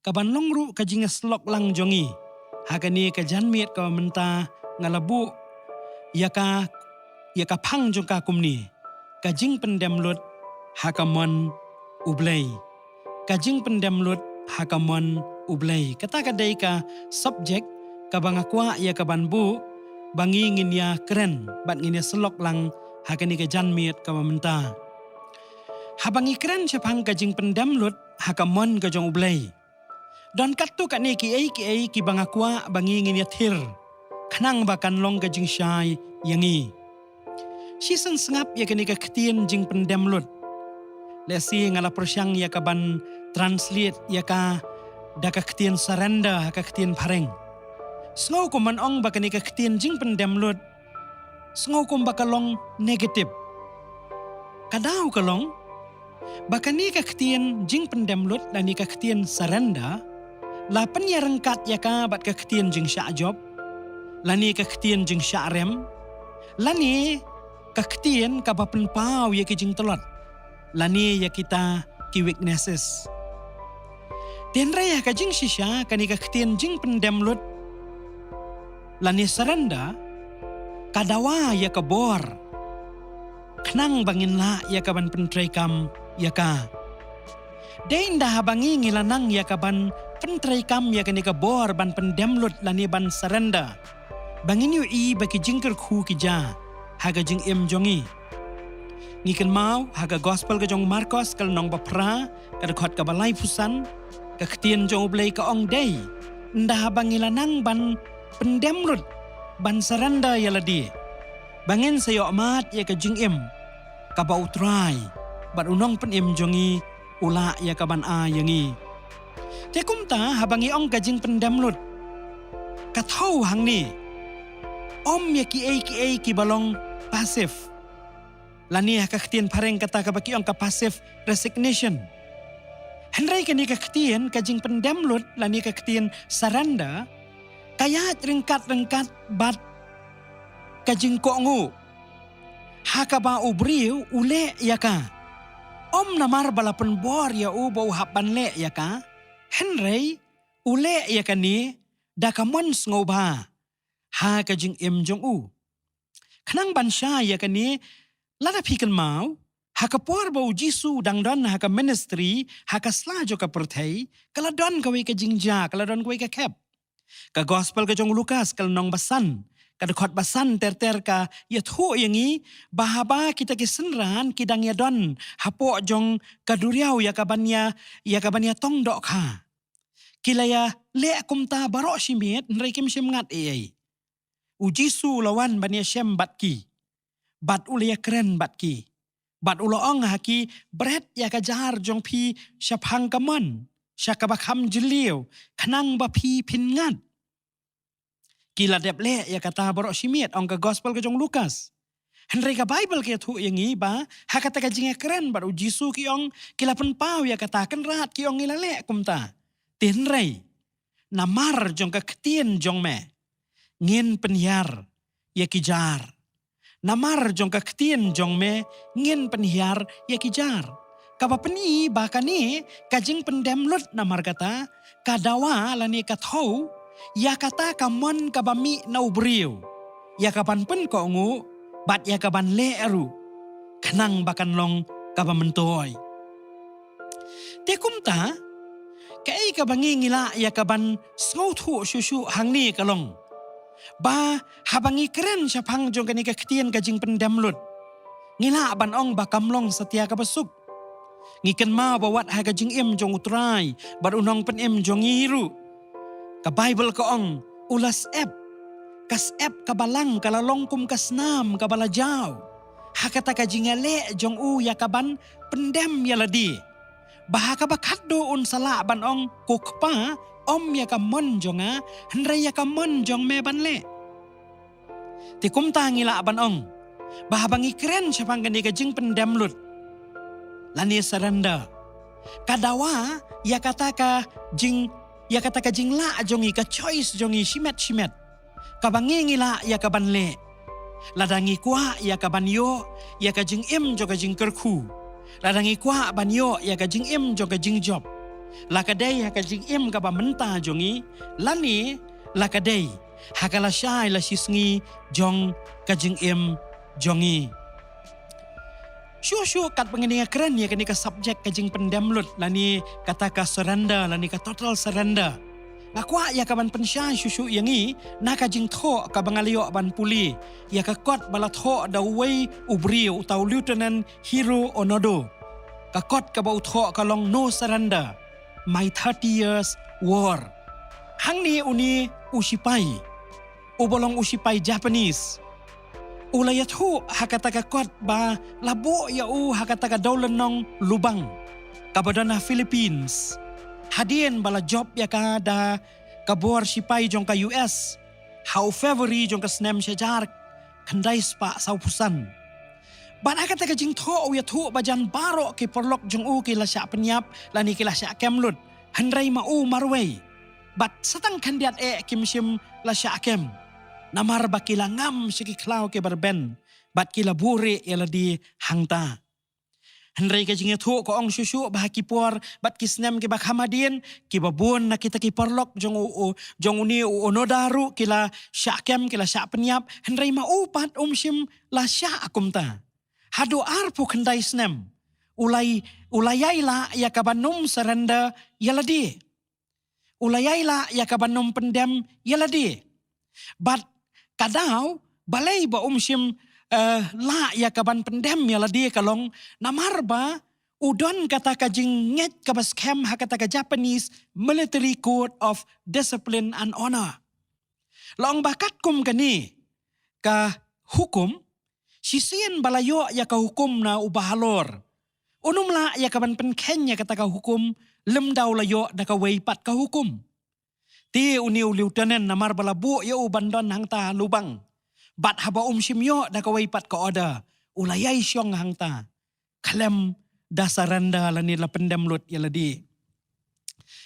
kaban longru ka jinga slok lang jongi. Hakani ka janmiet ka menta ngalabu yaka pang jong ka kumni. Ka jing pendemlut hakamon ublay. Ka jing pendemlut hakamon ublay. Kata kadai ka subject ka bangakwa ya ka banbu bangi ngin ya keren bat ngin ya slok lang hakani ka janmiet ka menta. Habangi keren siapang ka jing pendemlut hakamon ka jong ublay. Don katu kat ni ki bangakwa bangi ngin ya thir. Kanang bakan long ka jing syai yangi. Si sengap ya kani ka ketien jing pendemlut. Lesi ngala persyang ya ka ban translate ya ka da ka ketien surrender ka ketien pareng. Sngau ko man ong bakani ka ketien jing pendemlut. Sngau ko bakalong negatif. Kadau kalong bakani ka ketien jing pendemlut dan ni ka ketien surrender. Lapan ya rengkat ya ka bat ka ketien jing syak job. Lani ka ketien jing syak rem. Lani ka ketien ka bapen pau ya ki jing telot. Lani ya kita ki weaknesses. Tenra ya ka jing sisya kani ka ketien jing pendemlut. Lani surrender kadawa ya ka bor. Kenang bangin la ya ka ban pentrai kam ya ka. Dain dah bangi ngilanang ya ka ban pentrai kam ya kani ka bor ban pendemlut lani ban surrender. Bangin yu i baki jingker khu ki ja. Haga jing jongi. Ngikan mau haga gospel ka jong Marcos kal nong bapra kada khot ka balai pusan ka ketien jong ublay ka ong day. Ndah bangilanang ban pendemlut ban surrender ya ladi. Bangin sayo amat ya ka jing ka ba utrai bat unong pen jongi ula ya ka ban a yangi. Te kumta habangi ong ka jing pendemlut. Kathau hang ni. Om ya ki balong pasif. Lani ka ketien pareng kata ka baki ong ka passive resignation. Henry ka ni ka ketien ka jing pendemlut lani ka ketien surrender. Kaya rengkat bat ka jing ko ngu. Haka ba ubriu ule ya ka. Om namar balapan bor ya u bau hapan le ya ka. Henry ule ya ka ni dakamon sngoba. Ha ka jing jong u. Kanang bansya ya ka ni lada pikan mau. Haka por bau jisu dang don haka ministry haka slajo ka perthai. Kala don kawai ka jing ja kala don kawai ka kep. Ka gospel ka jong Lukas kal nong basan. Kada khot basan ter ka yathu yangi bahaba kita kisenran kidang ya don hapo jong kaduriau ya kabanya tong dok ha. Kilaya le kumta barok simit nrai kim sim ngat ai. Ujisu lawan bania shem batki. Bat ulaya keren batki. Bat uloong haki bret ya kajar jong pi syapang kaman. Syakabakam jeliu kanang bapi pingat. Kila deple ya kata borok simit ong ka gospel ke jong Lukas. Henry ka Bible ke tu yang ba hakata ka jinga keren bat ujisu ki ong kila penpau ya kata kan rat ki ong ilale kumta. Tenrei namar jong ka ketien jong me. Ngin penhiar ya kijar. Namar jong ka ketien jong me ngin penhiar ya kijar. Kapa peni bakani kajing pendemlut namar kata kadawa lani kathau ya kata kamon kabami na ubriu. Ya kapan pen ko ngu bat ya kaban le eru. Kanang bakan long kabamentoy. Tekumta kai kabangi ngila ya kaban sngotu susu hangni kalong. Ba habangi keren syapang jong kani ka ketien kajing pendemlut. Ngila ban ong bakamlong setia ka besuk. Ngiken ma bawat ha kajing jong utrai bar unong pen jong iru. Ka Bible ka ong ulas kas kabalang kalalongkum kasnam kabalajau. Hakata kajing ale jong u yakaban pendem yaladi. Bahaka bakado un sala ban ong kokpa om yakamon jonga henry yakamon jong me ban le. Tikum tangila ban ong. Bahabangi keren syapang gani kajing pendemlut. Lani surrender. Kadawa yakata ka jing la jongi ka choice jongi shimet. Kabangi ngila yakaban le. Ladangi kwa yakaban yo yakajing joga jing kerku. Ladangi kwa banyo yakajing joga jing job. Lakadai haka jing im ka ba menta jongi, lani lakadai haka la syai la sisngi jong ka jing im jongi. Syuh kat pengendinga keren ya kani ka subjek ka jing pendemlut lani kata ka surrender lani ka total surrender. Ngakwa ya kaban pensyai syuh yangi na ka jing tho ka bangalio ban puli ya ka kot bala tho da wei ubri utau Lieutenant Hiro Onodo. Ka kot ka ba utho ka long no surrender. My 30 years war. Hang ni uni usipai. Ubolong usipai Japanese. Ulayatu hakataka kot ba labo ya hakataka daulenong lubang. Kabadana Philippines. Hadien bala job ya ka da kabor sipai jong ka US. How February jong ka snem syajar kandai spa saupusan. Ban hakataka jing tho ya tu bajan baro ki perlok jong ki la sya penyap lani ki la sya kemlut. Handrai marway. Bat satang kandiat kim sim la sya kem. Namar bakila ngam siki klau ke berben. Bat kila buri yala di hangta. Handrai ka jinga thu ko ong susu bahaki por bat kisnem ke bakhamadien ki babon na kita ki porlok jong uni onodaru kila syakem kila syak penyap handrai pat sim la syak akumta. Hado arpu khandai snem. Ulayaila ya kabanum surrender yala di. Ulayaila ya kabanum pendem yala di. But kadau balai ba sim la ya kaban pendem ya ladi kalong namarba udon kata kajing nget kabas kem hakata ka Japanese Military Code of Discipline and Honor. Long bakat kum kani ka hukum sisian balayo ya ka hukum na ubahalor. Unum la ya kaban penkenya kata ka hukum lemdaw layo da ka weipat ka hukum. Ti uniu lieutenant namar balabu ya ubandon hangta lubang. Bat haba simyo da kawai pat ka oda. Ulayay siyong hangta. Kalem dasaranda lani la pendemlut ya ladi.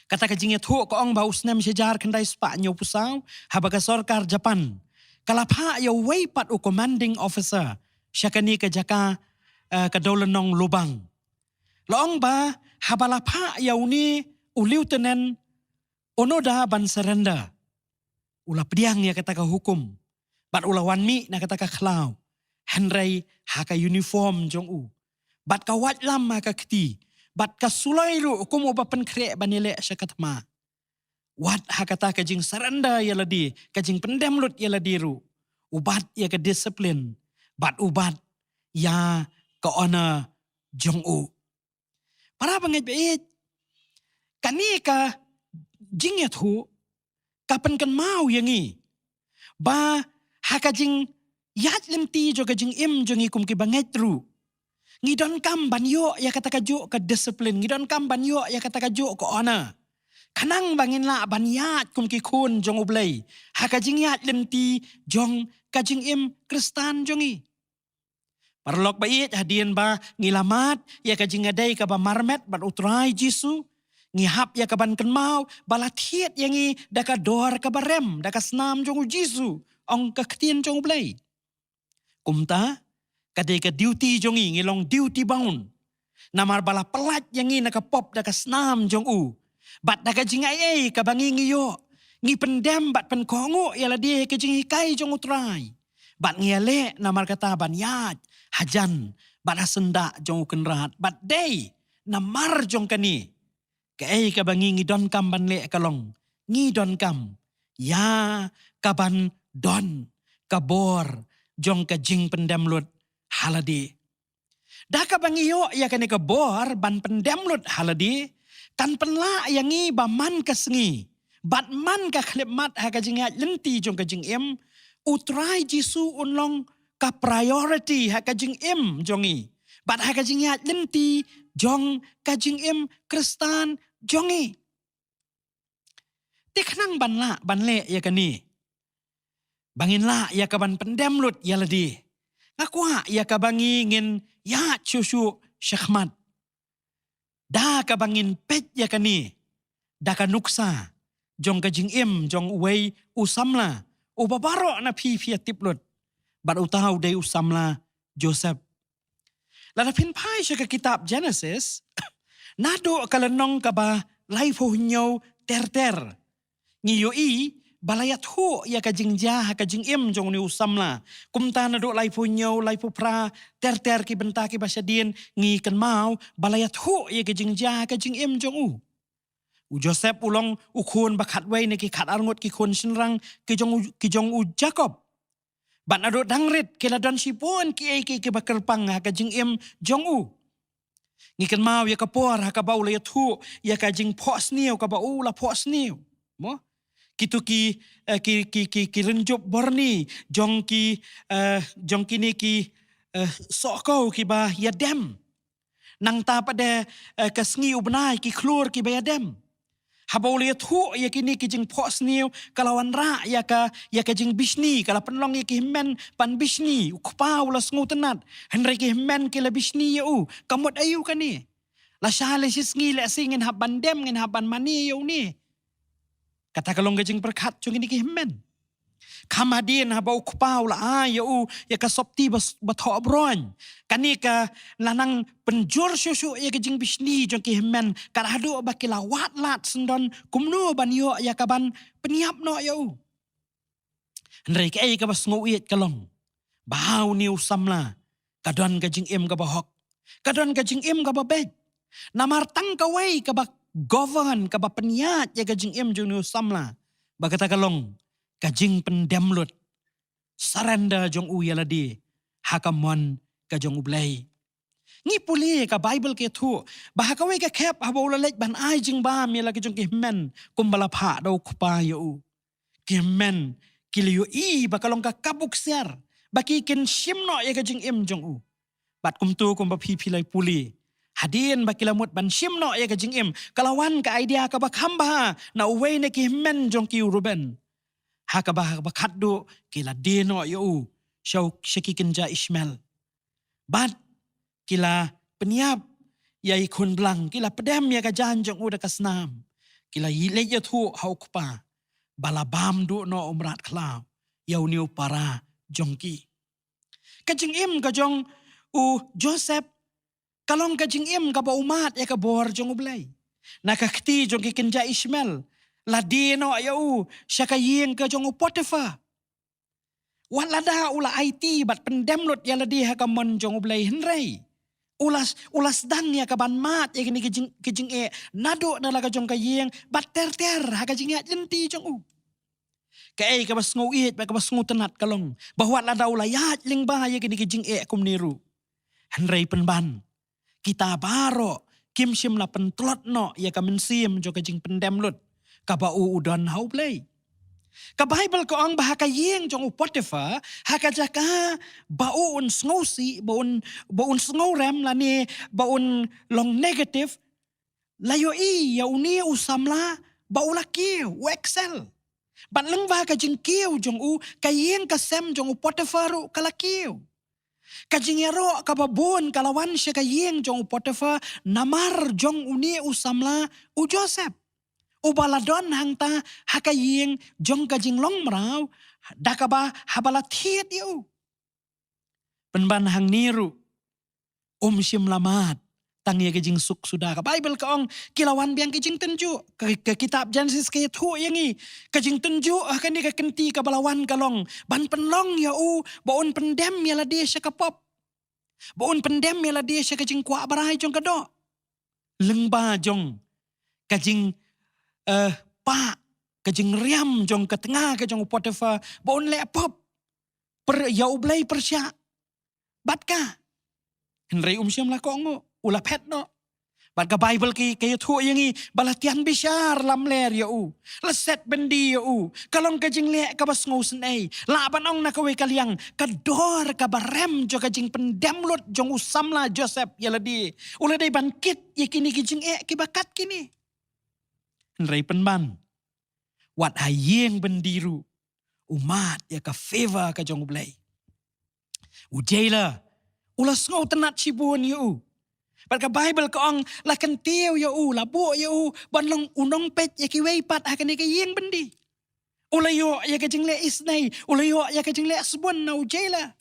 Kata ka jingit hu ko ong baus nem sejar kendai spa nyo pusaw. Haba ka sorkar Japan. Kalapa ya way pat u commanding officer. Siya kani ka jaka kadaulanong lubang. Loong ba habalapa ya uni u lieutenant Onoda ban surrender. Ula pediang ya kata ka hukum. Bat ulawan mi na kata ka klau. Handrai haka uniform jong u. Bat ka wat lam haka keti. Bat ka sulai ru hukum uba penkrek banile syakatma. Wat haka ta kajing surrender ya ladi. Kajing pendemlut ya ladi ru. Ubat ya ka disiplin. Bat ubat ya ka honor jong u. Para pangit bait. Kani ka jinget hu kapan kan mau yangi ba hakajing yat lemti jo kajing im jongi kum ki banget ru ngidon kam banyo ya kata kajo ka disiplin ngidon kam banyo ya kata kajo ko ona kanang bangin la banyat kum ki kun jong ublay hakajing yat lemti jong kajing im kristan jongi parlok bait hadien ba ngilamat ya kajing adai ka ba marmet bat utrai Jisu ngihap ya kaban kenmau balatiet yangi daka dor kabarem daka snam jong Jisu ong kaketien jong blay. Kumta kadai ka duty jongi ngilong duty bound. Namar bala pelat yangi nakapop daka snam jong u. Bat daka jingay kabangi ngiyo. Ngi pendem bat penkongo yala dia ke jingikai jong utray. Bat ngiyale namar kata banyat hajan bat hasenda jong kenrat. Bat day namar jong kani. Kaya kabangi ngidon kam banle kalong. Ngidon kam. Ya kaban don. Kabor. Jong kajing pendemlut haladi. Da kabangi yo ya kani kabor ban pendemlut haladi. Kan penla yangi baman kasengi. Bat man ka khlemat ha kajing lenti jong kajing im. Utrai Jisu unlong ka priority ha kajing im jongi. Bat ha kajing lenti jong kajing im kristan jongi. Tiknang banle ya kani. Bangin la ya kaban pendemlut ya ladi. Ngakwa ya kabangi ngin ya cusu syakmat. Da kabangin pet ya kani. Da kanuksa. Jong kajing im jong uway usamla. Ubabaro na pipia tiplut. Bat utaw day usamla Joseph. Ladapin pai siya ka kitab Genesis. Nado kalanong ka ba lai pho nhau ter ngiyo i balayat ho ya ka jingja ha ka jingim jong ni usamla kumta na do lai pho nhau lai pho pra ter ki benta ki basadien ngi kan mau balayat ho ya ka jingja ha ka jingim jong u Joseph ulong u khon ba khat wei ne ki khat arngot ki khon sinrang ki jong u Jacob ban ado dangrit ki la don sipon ki bakar pang ha ka jingim jong u ngi kan mau ya ka por ha ka bau la thu ya ka jing phos niu ka bau la phos niu mo kitu ki renjop borni jong ki ni ki sokau ki ba ya dem nang ta pada kasngi ubnai ki klur ki ba ya dem habau le thu ya kini ki jing phos niu kalawan ra ya ka jing bisni kala penlong ya ki men pan bisni ukpau la sngu tenat henry ki men ki la bisni u kamot ayu kani la shale sisngi la singin haban dem ngin haban mani yu ni kata kalong ka jing perkat chung ini ki men kamadin habau ukpau la ayu ya ka sopti batho bron kani ka lanang penjur susu ya ka jing bisni jong ki men karadu bakila wat lat sendon kumno ban yo ya ka ban peniap no yu Henry ka ay ka bas nguit kalong bahau niu samla kadon ka jing im ka bahok kadon ka jing im ka babek namar tang ka wei ka ba govern ka ba peniat ya ka jing im jong niu samla bagata kalong ka jing pendemlut saranda jong u yaladi hakamon ka jong ublay ngi puli ka Bible ke thu bahakawe ka khep habo lalek ban ai jing ba mi la ka jong ki men kumbala pha do khupa yo ki men kiliyo i bakalong ka kabuk siar baki kin shimno ya ka jing im jong u bat kumtu kum ba phi lai puli hadin bakilamut ban shimno ya ka jing im kalawan ka idea ka bakhamba na uwe ne ki men jong ki Ruben hakabah bakaddo kila deno yo shaw shakikinja Ishmael bat kila peniap yai khun blang kila pedam ya ka jan jong uda kasnam kila yile ya thu haukpa balabam do no umrat khlaw yau niu para jongki kajing im ka jong u Joseph kalong kajing im ka ba umat ya ka bor jong ublay nakakti jong kikinja Ishmael ladino ayau syakayeng ke jong Potiphar walada ula IT bat pendemlut ya ladi hakamon jong ublay henry ulas dan ya kaban mat ya kini kijing nado na laga jong kayeng bat ter hakajing ya jenti jong u kay ka bas nguit ba ka bas ngutenat kalong bahwa lada ula ya ling ba ya kini kijing kum niru henry penban kita baro kim sim la pentlot no ya kamensim jong kajing pendemlut kaba udon hau play ka Bible ko ang bahaka yeng jong Potiphar hakajaka baun sngosi baun sngorem lani baun long negative layo ya uni usamla baula kiu excel ban lengwa ka jing kiu jong u kayeng kasem jong Potiphar kalakiu kajingero kababon kalawan siya kayeng jong Potiphar namar jong uni usamla u Joseph ubaladon hangta hakayeng jong kajing long meraw dakaba habala thiet yu penban hang niru sim lamat tang ye kajing suk sudah ka Bible ka ong kilawan biang kajing tenju ke kitab Genesis ke thu yangi kajing tenju akan ni ka kenti ka balawan kalong ban penlong ya baun pendem ya la dia sya kapop baun pendem ya la dia sya kajing kwa barai jong kado lengba jong kajing pa kajing riam jong ke tengah ke jong Potiphar baun le pop per ya ublay persya batka henry siam la ko ngo ula pet no bat ka Bible ki kayo thu yangi balatian bisyar lam ler ya laset bendi ya kalong kajing le ka bas ngosen ay laban ong nakawe kaliang kador ka barem jo kajing pendemlot jong usamla Joseph yaladi ula day bangkit yakini kajing kibakat kini Henry penban wat hayeng bendiru umat ya ka favor ka jong ublay ujela ulas ngau tenat sibun yu pat ka Bible ka ong la kentiu yu la bo yu banlong unong pet ya ki wei pat akan ka yeng bendi ulayo ya ka jingle isnay ulayo ya ka jingle asbon na ujela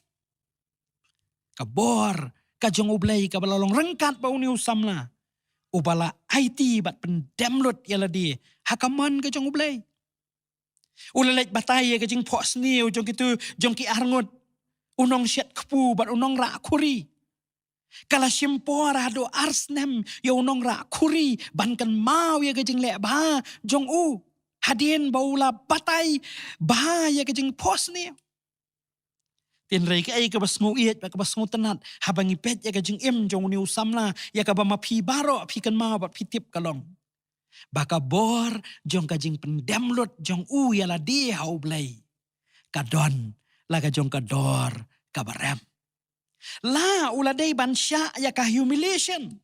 ka bor ka jong ublay ka balalong rengkat ba uniu samla ubala IT bat pendem lut yala di hakaman ke jong ublay. Ulalek batai ke jing pos ni jong kitu jong ki arngut unong syat kepu bat unong rak kuri. Kala simpor ado arsnem ya unong rak kuri bankan mau ya ke jing lek ba jong u hadien baula batai ba ya ke jing pos ni. Tin rei ke ai ke basngu iet ke basngu tenat habangi pet ya ke jing jong ni usamla ya ke ba mapi baro pi kan ma bat pitip kalong. Baka bor jong ka jing pendem lut jong u ya la di hau blai. Kadon la ka jong kador kabarem. La uladai bansya ya ka humiliation.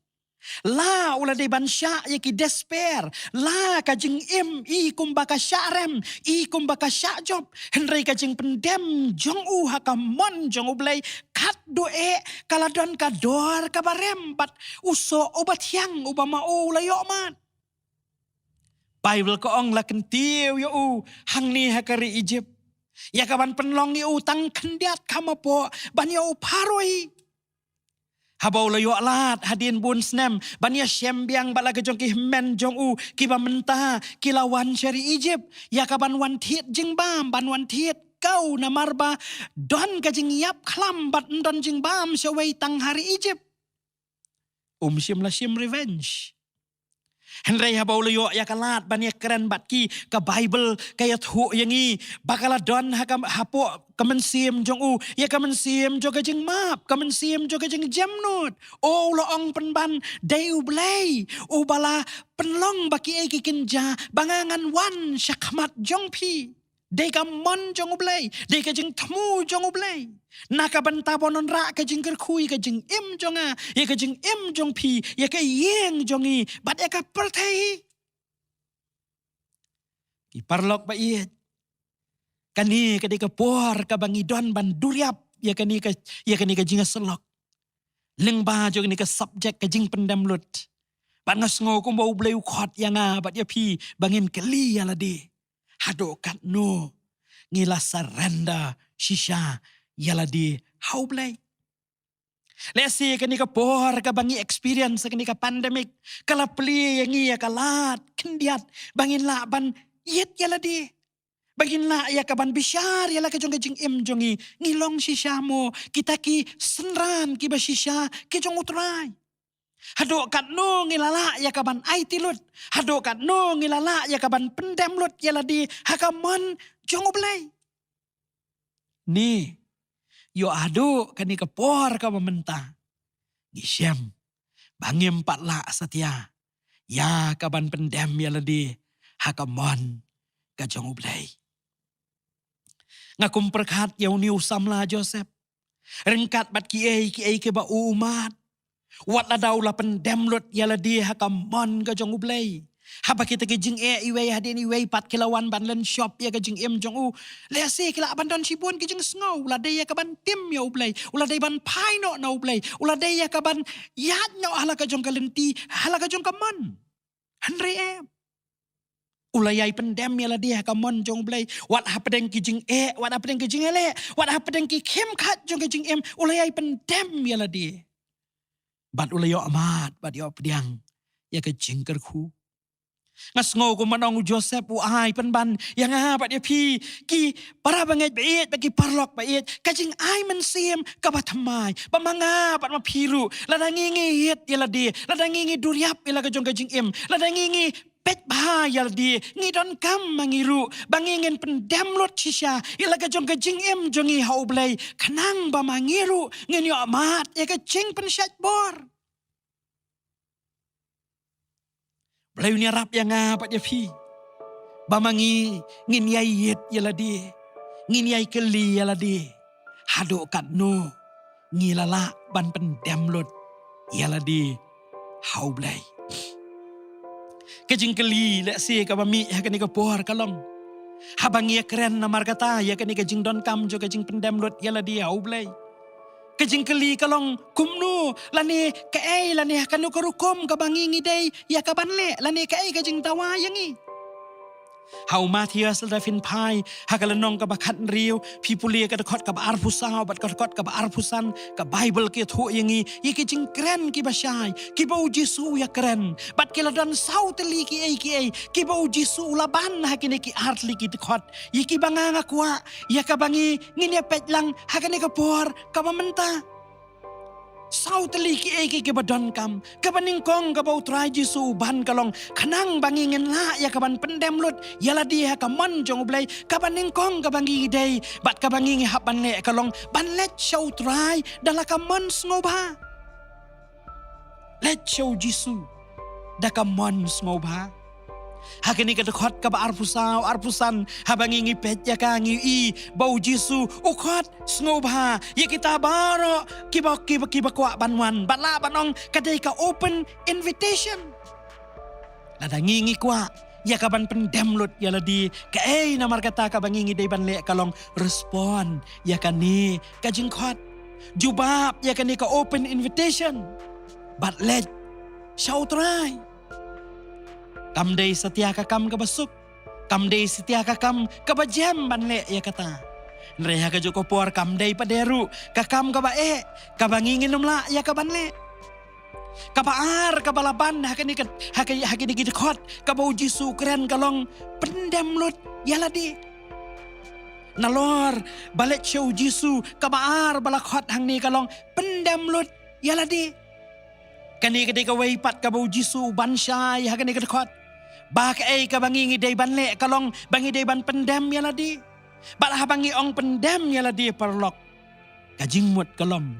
La uladai bansya ya ki despair. La ka jing i kumbaka syarem. I kumbaka syakjob. Henry ka jing pendem jong u hakamon jong ublay. Kat doe kaladon kador kabarem. Bat uso obat yang ubama u layok mat. Bible ko ong laken tiu yo u hang ni hakari Egypt. Ya kaban penlong ni u tang kendiat kamapo ban yo paroi. Habau lo yo alat hadin bun snem ban ya syembiang bala ke jong ki men jong u kiba mentah kilawan syari Egypt. Ya kaban wan tiet jing bam ban wan tiet kau na marba don ka jing yap klam bat ndon jing bam syawai tang hari Egypt. Sim la sim revenge. Henry habau lo ya kalat ban ya keren bat ki ka Bible kaya thu yangi bakala don hakam hapo kamen jong u ya kamen jo ka jing map kamen jo ka jing jamnut o lo ong penban deu blay o bala penlong baki ai ki kinja bangangan wan syakmat jong pi dei ka mon jong blay dei ka jing temu jong blay naka banta bonon ra ka jing kerkhui ka jing jonga ya ka jing jong pi ya ka yeng jongi bat ya ka pertai ki parlok ba iet kani ka dei ka por ka bangi don ban duriap ya kani ka jing selok leng ba jong ni ka subject ka jing pendam lut ban ngasngo ko bau blay khot yanga bat ya pi bangin keli ya la de hado kat no ngila saranda shisha yala di hau blay. Lesi kani ka por ka bangi experience kani ka pandemic kala pli yang iya kalat kendiat bangin la ban yet yala di bangin la ya ka ban bishar yala ka jong jongi ngilong shisha mo kita ki senran ki ba shisha ki jong utrai. Hado kat no ngilala ya kaban IT lut. Hado kat no ngilala ya kaban pendem lut yala di hakaman jong ublay. Ni yo ado kani kapor ka mementa. Ngisyam bangim patla setia. Ya kaban pendem yala di hakaman ka jong ublay. Ngakum perkat yaw ni usamla Joseph. Rengkat bat ki ke ba umat. Wat la daw la pendem lut yala di hakamon ka jong ublay. Haba kita ke jing iway hadin iway pat kilawan ban len shop ya ke jing jong u. Lesi kila abandon sibun ke jing snow. Ula day ya ka ban tim ya ublay. Ula day ban paino na ublay. Ula day ya ka ban yat na hala ka jong kalenti. Hala ka jong kamon. Henry Ulayay pendem yala di hakamon jong ublay. Wat hapadeng ki jing wat hapadeng ki jing ele. Wat hapadeng ki kem kat jong ke jing ulayay pendem yala di. Bat ulayo amat, bat yo pediang, ya ke jingker ku. Ngasngo ko manong Joseph uai penban, yang bat ya pi, ki para banget bait, bagi parlok bait, kajing ai mensim, kabatamay, pamanga bat mapiru, ladangingi hit yala di, ladangingi duriap yala kajong kajing ladangingi pet bahaya di, ngidon kam mangiru, bangingin pendem lot sisya, yala kajong kajing jongi haublay, kanang ba mangiru, ngenyo amat, ya kajing pensyat bor. Blay ni rap yang ngapat ya pi, bamangi ngin yayit yala di, ngin yay keli yala di, hado kat no, ngilala ban pendem lot yala di, haublay. Kajing keli lek si ka bami ya kani ka por kalong. Habang ya keren na markata ya kani kajing don kam jo kajing pendem lot yala dia ublay. Kajing keli kalong kumnu lani ka lani kanu karukom ka bangi ngidai ya ka banle lani ka kajing tawa yangi. Hau Matias da fin pai hakalanong ka bakat riu pipulia ka dekot ka arpusau bat ka dekot ka arpusan ka Bible ke thu yangi ki jing keren ki basai ki bau Jisu ya keren bat ke ladan sau teli ki bau Jisu laban hakine ki artli ki dekot ki banganga kwa ya ka bangi ngine petlang hakane ka por ka mamenta sau teli ki badon kam kabaning kong kabau trai Jisu ban kalong kanang bangingen la ya kaban pendem lut yala dia ka man jong blai kabaning kong kabangi dei bat kabangi hapan le kalong ban let show trai dala ka man sngoba let show Jisu da ka man sngoba hakini ka dekot ka arpusan habangi ngipet ya ka ngi bau Jisu ukot sngoba ya kita baro kiba kwa banwan bala banong kadai ka open invitation lada ngi kwa ya ka ban pendem lut ya ladi ka namar kata ka bangi ngi dei ban le kalong respond ya ka ni ka jingkot jubab ya ka ni ka open invitation but let show try kam day setia ka kam ka basuk kam day setia ka kam ka bajam banle ya kata reha ka joko por kam day paderu ka kam ka bae ka bangingin numla ya ka banle ka baar ka balaban hakani gidkot ka bau Jisu keren kalong pendem lut ya ladi nalor balik show Jisu ka baar balakot hang ni kalong pendem lut ya ladi kani ka weipat ka bau Jisu bansai hakani gidkot bak ka bangi day ban le kalong bangi day ban pendem ya ladi balah bangi ong pendem ya ladi perlok kajing mut kalom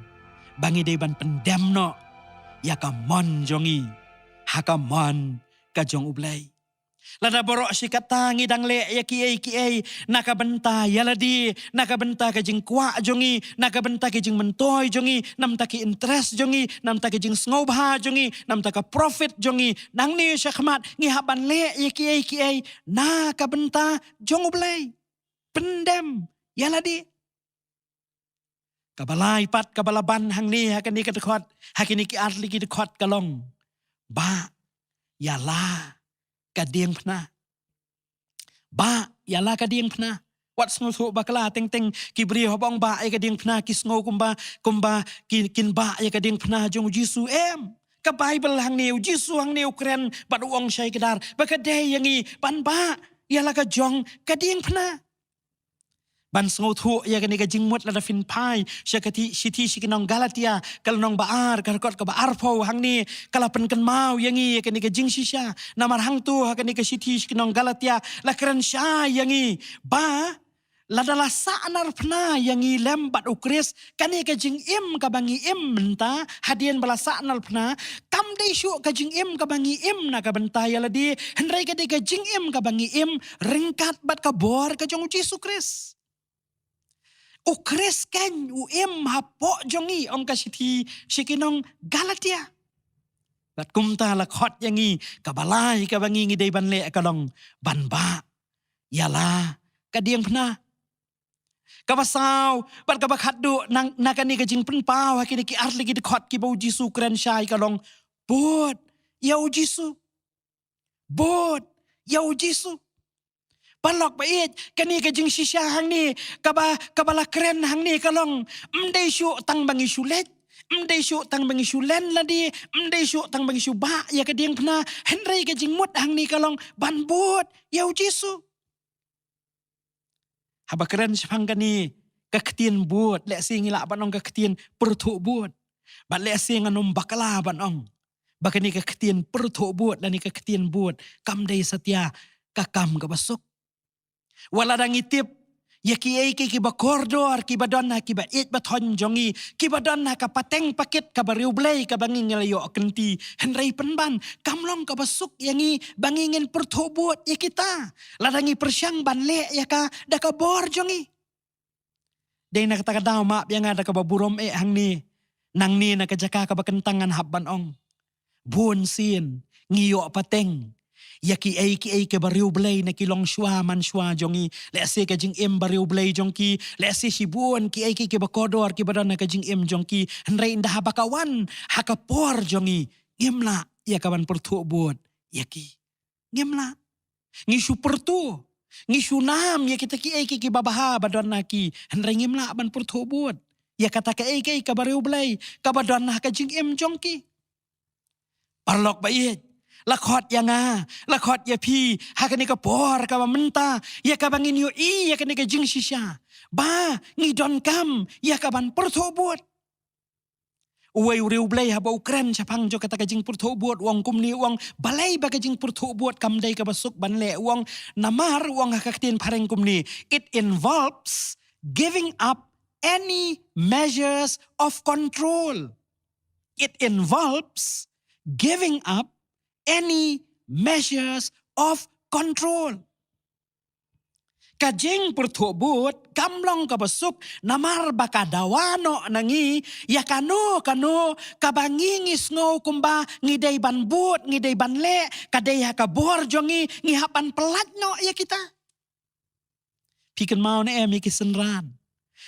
bangi day ban pendem no ya ka mon jongi haka mon ka jong ublay lada borok si katangi dang le ya ki nakabenta ya ladi nakabenta ka jing kwa jongi nakabenta ka jing mentoy jongi nam ta ki interest jongi nam ta ki jing sngoba jongi nam ta ka profit jongi nang ni syakmat ngi haban le ya ki nakabenta jong ublay pendem ya ladi kabalay pat kabalaban hang ni hakani ka dekot hakini ki atli ki dekot kalong ba ya la kadiang pna ba yala kadiang pna wat sngo thu bakla teng kibri hobong ba ay kadiang pna kisngo kumba kin ba ay kadiang pna jong Jisu ka Bible hang niu Jisu hang niu keren bat uong syai kedar bakade yangi pan ba yala ka jong kadiang pna ban sngo thu ya kani ka jingmut lada fin pai syakati siti sikinong Galatia kalnong baar karkot ka baar po hang ni kalapan kan mau yangi kani ka jing sisya namar hang tu kani ka siti sikinong Galatia la keren sya yangi ba lada la saanar pna yangi lembat ukris kani ka jing im ka bangi im menta hadian bala saanar pna kam dei syu ka jing im ka bangi im na ka benta ya ladi hendrai ka dei ka jing im ka bangi im ringkat bat ka bor ka jong Yesus Kristus ukris ken hapo jongi ong kasiti sikinong Galatia. Bat kumta lakhot yangi kabalay kabangi ngi day banle kalong banba yala kadiang pna. Kabasaw bat kabakaddo nang nakani kajing penpaw hakini ki arli ki dekot ki bau Jisu keren syai kalong bot yau Jisu bot yau Jisu palok bait kani ka jing sisya hang ni kabala keren hang ni kalong mdei syu tang bangi syulet mdei syu tang bangi syulen ladi mdei syu tang bangi syu ba ya ka diang pna henry ka jing mut hang ni kalong ban bot yau Jisu haba keren syang kani ka ketien bot le sing ila banong ka ketien pertu bot ba le sing anom bakala banong bakani ka ketien pertu bot lani ka ketien bot kam dei setia kakam ka basuk wala dang itip ya ki bakordor ki badonna ki ba it bathon jongi ki badonna ka pateng pakit ka bariu blay ka banging layo kenti henry penban kamlong ka basuk yangi bangingin pertobot ya kita ladangi persyang banle ya ka da ka bor jongi day nakataka daw ma yang ada ka baburom hang ni nang ni nakajaka ka bakentangan habban ong buon sin ngiyo pateng yaki ay ke bariu blay na kilong shwa man shwa jongi lese ka jing im bariu blay jongki lese sibuon ki ay ke bakodor ki badan na ka jing im jongki henry indah habakawan hakapor jongi ngimla ya kaban pertu buat yaki ngimla Ngisu pertu. Ngisu nam ya kita ki babaha badon naki. Henrengim la ban pertu buat. Ya kata ke kabariu belai. Kabadon nak kajing jongki. Parlok bayit. Lakot yang lakot ya pi. Hakani ka por ka menta. Ya ka bangin yo ya kani ka jing shisha. Ba ngidon kam ya ka ban pertu buat. Uway uriu blay haba Ukran sapang jo kata kajing purto buat uang kumni uang balay ba kajing purto buat kamday ka basuk banle uang namar uang hakaktin pareng kumni. It involves giving up any measures of control. It involves giving up any measures of control. Kajing pertobut kamlong kabasuk namar bakadawano nangi ya kano kabangingis ngo kumba ngidai ban but ngidai ban le kadai hakabor jongi ngihapan pelat no ya kita. Pikan mau ne emi kisenran.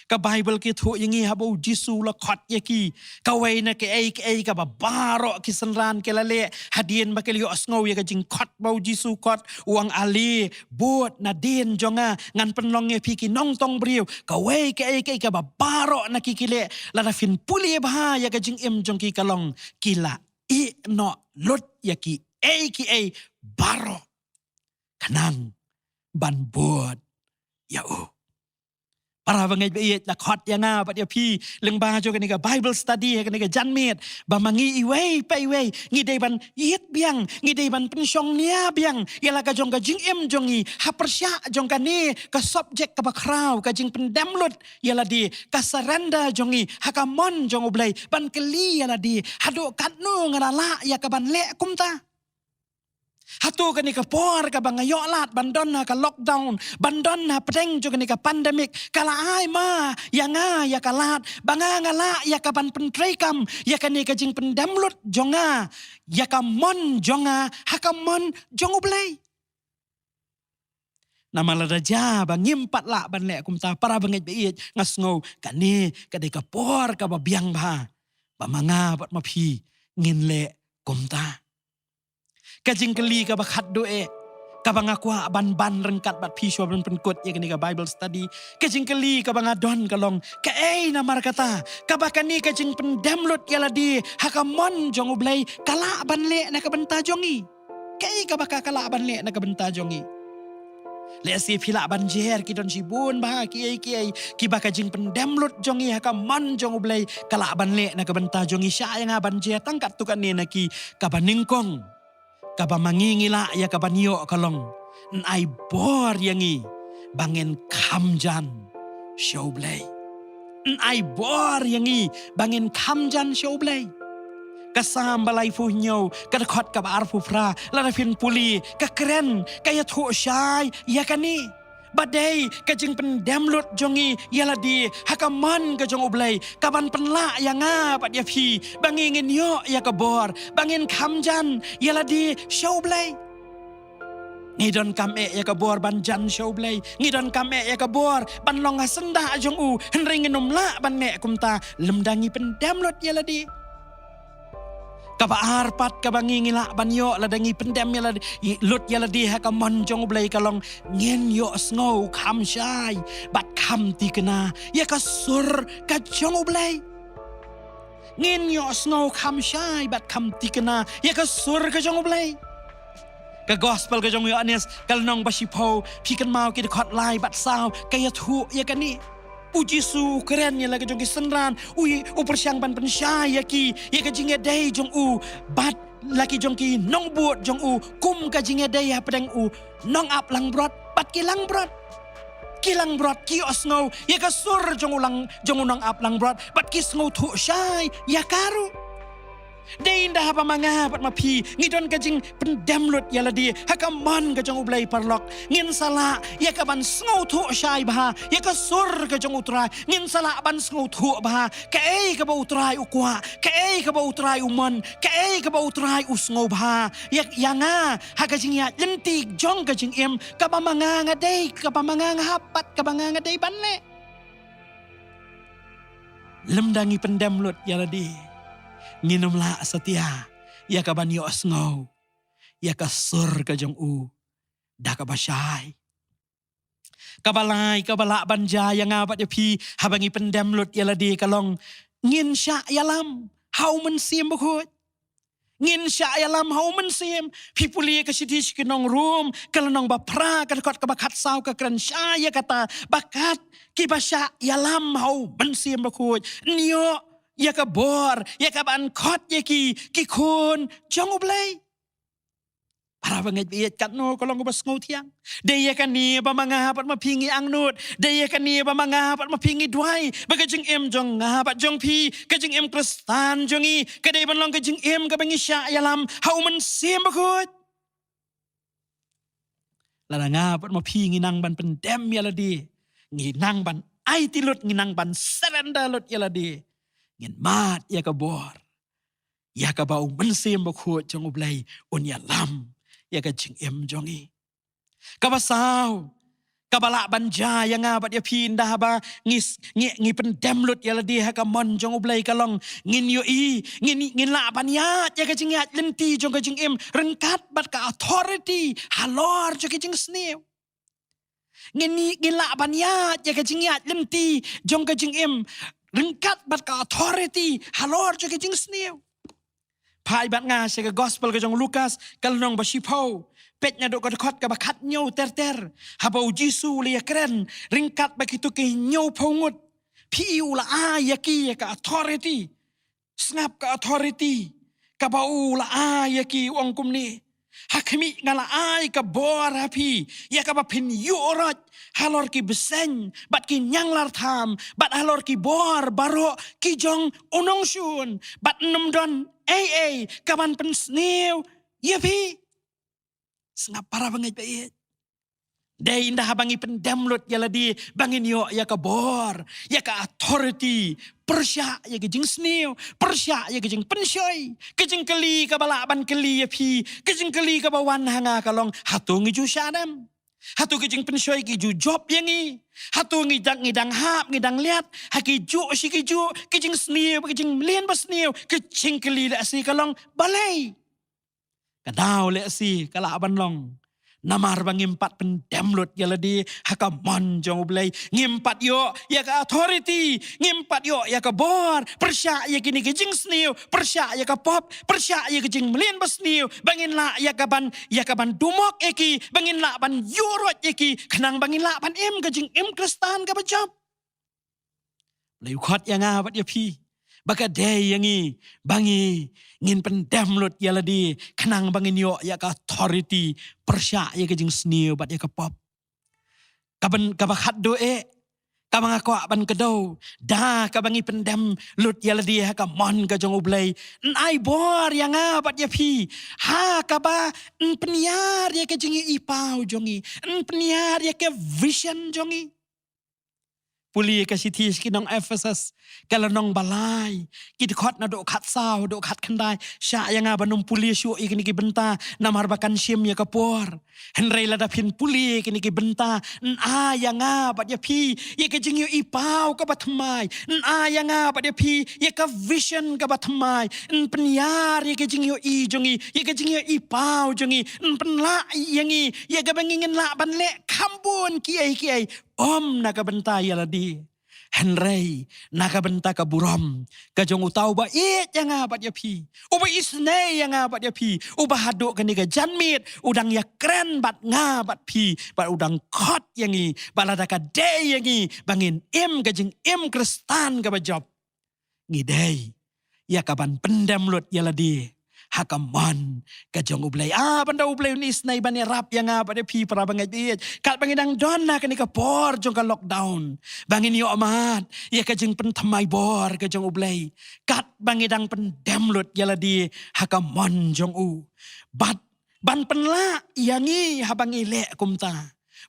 Ka Bible ki thu yangi habo Jisu la khot yaki kawai na ke ai ka babaro kisenran ke lale hadien bakeli osngau ya ka jing khot bau Jisu khot uang ali bot na din jonga ngan penlong ye piki nong tong briu kawai ke ai ka babaro na kikile la na fin puli bah ya ka jing jong ki kalong kila I no lot yaki ai baro kanang ban bot ya para bangai bayit lakot yang pat ya pi leng ba jo kanika Bible study kanika janmet ba mangi iway pa iway ngidai ban yit biang ngidai ban pensyong nia biang yala ka jong ka jing jongi ha persya jong kani ka subject ka bakraw ka jing pendamlut yala di ka saranda jongi ha ka mon jong oblay ban keli yala di hado katno ngalala ya ka ban le kumta. Hatu kani ka por ka bangayo lat bandon na ka lockdown bandon na pedeng jo kani ka pandemic kala ai ma yanga ya kalat bangangala ya ka ban pentrekam ya kani ka jing pendamlut jonga ya ka mon jonga hakamon jongu blay nama ladaja bangimpat la ban le kumta para bangit beit ngasngau kani kadai ka por ka babiang ba bamanga bat mapi ngin le kumta. Kajing keli ka bakhat doe ka bangakwa ban rengkat bat piswa ban penkut ya kini ka Bible study kajing keli ka bangadon kalong ka na markata ka bakani kajing pendamlut yala di hakamon jong ublay kala ban le na ka benta jongi ka baka kala ban le na ka benta jongi le si pila banjer ki don sibun bah ki baka jing pendamlut jongi hakamon jong ublay kala ban le na ka benta jongi sya yang banjer tangkat tukan ni na ki ka baningkong kaba mangingila ya kaba niyo kalong ay bor yangi bangin kamjan showblay ay bor yangi bangin kamjan showblay kasam balay fu nyo kadakot kaba arfu fra larafin puli kakren kaya thu syay ya kani badai kajing pendamlut jongi yala di hakaman ka jong ublay kaban penla yang pat ya pi bangingin yo ya kabor bangin kamjan yala di showblay ngidon kame ya kabor banjan showblay ngidon kame ya kabor ban long senda jong u henringin umla ban me kumta lemdangi pendamlut yala di kaba arpat kaba ngingila banyo ladangi pendam yala lut yala di hakamon jong ublay kalong ngin yo snow kam syai bat kam tikena ya kasur ka jong ublay ngin yo snow kam syai bat kam tikena ya kasur ka jong ublay ka gospel ka jong yo anes kalnong basipo pikan mau ki khot lai bat saw kaya thu ya kani Puji su keren ya lagi jong kisenran ui persyang ban pensyaya ki ya ka jinge dai jong bat laki jong ki nong buat jong kum ka jinge dai ya pedang nong ap lang brot bat kilang brot ki osngau ya ka sur jong ulang jong nong ap lang brot bat ki sngo thu syai ya karu Dain dah apa manga pat mapi ngidon kajing pendamlut yala di hakaman kajong ublay parlok ngin sala ya kaban sngo thu syai bah ya ka sur kajong utrai ngin sala ban sngo thu bah ka ka ba utrai ukwa ka ka ba utrai umon ka ka ba utrai usngo bah ya yanga hakajing ya lentik jong kajing ka ba manga ngadai ka ba manga hapat ka ba ngadai banle lemdangi pendamlut yala di nginumla setia ya kaban yo osngau ya kasur ka jong dah kabasai. Kabalai kabala banja yang abat ya pi habangi pendem lut ya ladi kalong ngin sya yalam hau men sim bukut. Ngin sya yalam hau men sim pipuli ka sidis kinong room kalanong bapra kadakot kabakat saw ka kran sya ya kata bakat kibasya yalam hau men sim bukut. Niyo ya ka bor ya ka ban kot ya ki kun jong ublay. Para banget biat kat no kalau ngubas ngutiang. Daya kan ni ba mangahapat mapingi ang nut. Daya kan ni ba mangahapat mapingi duai. Bagajeng em jong ngahapat jong pi. Kajeng em kristan jongi. Kadai banlong kajeng em kabangi sya yalam. Hauman sim bakut. Lada ngahapat mapingi nang ban pendem yaladi. Nginang ban ay tilut nginang ban serenda lut yaladi. Ngin mat ya kabor. Ya kabau mensim bakut jong ublay un yalam. Ya kajing em jongi. Kabasaw. Kabala banja yang abat ya pindah ba ngi pendem lut ya ladi ha kamon jong ublay kalong ngin yo i ngin la ban ya kajing ya lenti jong kajing em rengkat bat ka authority halor jong kajing snew. Ngin la ban ya kajing ya lenti jong kajing em rengkat bat ka authority halor jong kajing snew. Pai bat nga sa gospel ka jong Lukas kalnong basipau pet nya do kadakot ka bakat nyaw ter habau Jisu liya keren ringkat bakitu ke nyaw paungut piu la ayaki ka authority snap ka authority ka bau la ayaki wong kumni hakimi ngala ay ka bor hapi ya ka bapin yorot halor ki beseng bat ki nyanglar tham bat halor ki bor baro ki jong unong syun bat num don kaban pensnew yapi sengap para bangai bait day indah bangi pendem lut yaladi bangin yo ya ka bor ya ka authority persya ya gejing snew persya ya gejing pensyoy gejing keli ka balaban keli yapi gejing keli ka bawan hanga kalong hatung ju syadam hatu gejing pensyoy ki ju job yangi hatu ngidang hap ngidang liat haki ju si ki ju gejing snew gejing melian bas snew gejing keli la si kalong balai kadaw le si kala aban long namar bang impat pendemlut ya ladi hakamon jong ublay ngimpat yo ya ka authority ngimpat yo ya ka bor persya ya kini gejing snew persya ya ka pop persya ya gejing melian bas snew bangin la ya ka ban dumok eki bangin la ban yurot eki kenang bangin la ban em gejing em kristan ka bajab lay khot ya nga bat ya pi baka day yangi bangi ngin pendem lut ya ladi kenang bangin yo ya ka authority persya ya kejing snew bat ya ka pop kaban kabakat do kabang ako ban kedo da kabangi pendem lut ya ladi ha ka mon ka jong ublay ai bor yang bat ya pi ha kaba peniar ya kejing ipau jongi peniar ya ke vision jongi puli ka sitis kinong Ephesus kalanong balai kit khot na do khat saw do khat khandai sya yang banum puli syu ikini ki benta namar bakan sim ya kapor henrei lada pin puli ikini ki benta yang bat ya pi ya ka jing yu ipau ka batmai yang bat ya pi ya ka vision ka batmai penyar ya ka jing yu i jongi ya ka jing yu ipau jongi penla yangi ya ka bangingen la ban le kambun kiai om naga benta ya ladi henrei naga benta ka buram ka jong utau ba yang abat ya pi uba isne yang abat ya pi uba hado ka ni ka janmit udang ya keren bat ngabat pi bat udang kot yangi balada ka day yangi bangin em ka jing em kristan ka bajab ngidei ya kaban pendem lut ya ladi hakaman kajong ublay banda ublay unis na iban ni rap yang pada pi para bangai biet kal bangidang dona kani ka por jong ka lockdown bangin yo amat ya kajeng pentamai bor kajong ublay kat bangidang pendem lut yaladi hakaman jong u bat ban penla yangi habangi le kumta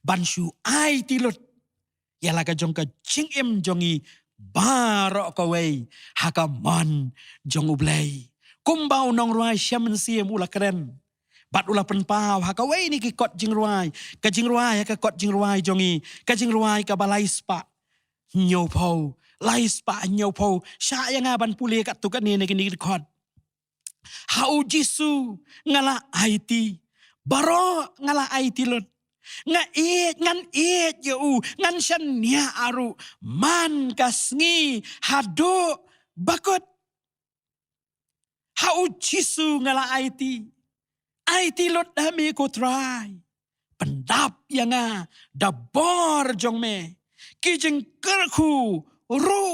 ban shu ai tilut yala kajong ka jing em jongi barok kawai hakaman jong ublay kumbau nong ruai syaman siam ula keren. Bat ula penpau hakawai ni ki kot jing ruai. Ka jing ruai ka kot jing ruai jongi. Ka jing ruai ka balai spa. Nyau pau. Lai spa nyau pau. Sya yang aban puli kat tukan ni ki kot. Hau Jisu ngala IT. Baro ngala IT lot. nga ngan ngan shania aru man kasngi hado bakut hau jisu ngala IT lot dami ko try pendap yanga dabor jong me kijeng kerku ru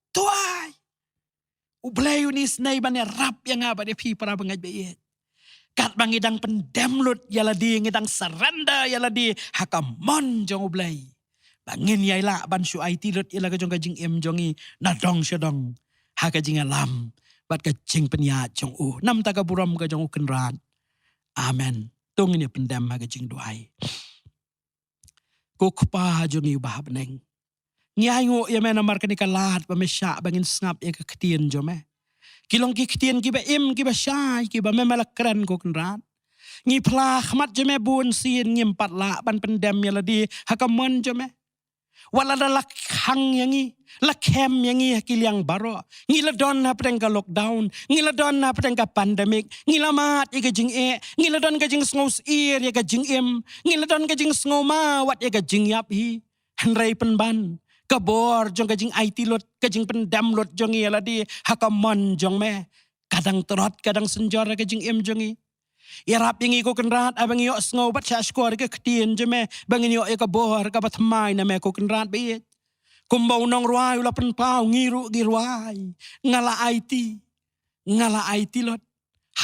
tuai ublayu ni snai bane rap yanga bade pi para bangaj be kat bangidang pendemlut yaladi ngidang saranda yaladi hakamon jong ublay. Bangin yaila ban syu IT lut ila ka jong kajing jongi nadong syadong hakajing alam bat kajing penya jong nam taka buram ka jong kenran. Amen. Tung ini pendem hakajing duai. Ko kpa jong ubah beneng. Nyayo ya mena markan ikalat pamesya bangin snap ya ketien jome. Kilong kiktian kiba kiba syai kiba memelak keren ko kenrat. Ngi plak mat jeme bun sin nyimpat la ban pendem yaladi hakamon jeme. Walada lak hang yangi lakem yangi hakiliang baro. Ngila don na pedengka lockdown, ngila don na pedengka pandemik, ngila mat ika jing ngila don ka jing sngaus ir ya ka jing ngila don ka jing sngaw ma wat ya ka jing yap hi. Henrei penban. Kabor jong kajing IT lot, kajing pendam lot jongi aladi hakamon jong me. Kadang terot, kadang senjora kajing jongi. Irap yang iko kenrat, abang iyo sngaw bat siya skor ke ketien jeme. Bangin iyo ika bohar kapat may na me ko kenrat bayit. Kumbaw nong ruay ula penpaw ngiru giruay. Ngala IT lot.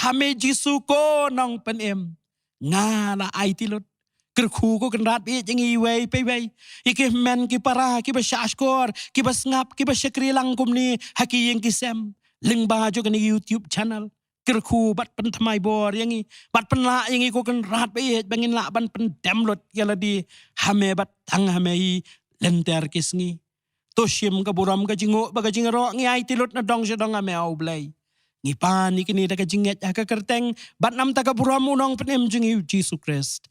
Hame jisu ko nong penem. Ngala IT lot. Kerku ko kenrat bi jeng iway pay. Iki men ki para ki ba syashkor ki ba snap ki ba syakri lang kumni haki yang kisem ling baju kan YouTube channel kerku bat pentamai bor yangi bat penla yangi ko kenrat bi bangin la ban pendemlot yala di hame bat tang hame lenter kisngi toshim ka buram ka jingo baga jingro ngi ai tilot na dong sedong ame au blay ngi pan ikini da ka jinget ka kerteng bat nam ta ka buram unong penem jingi Jesus Christ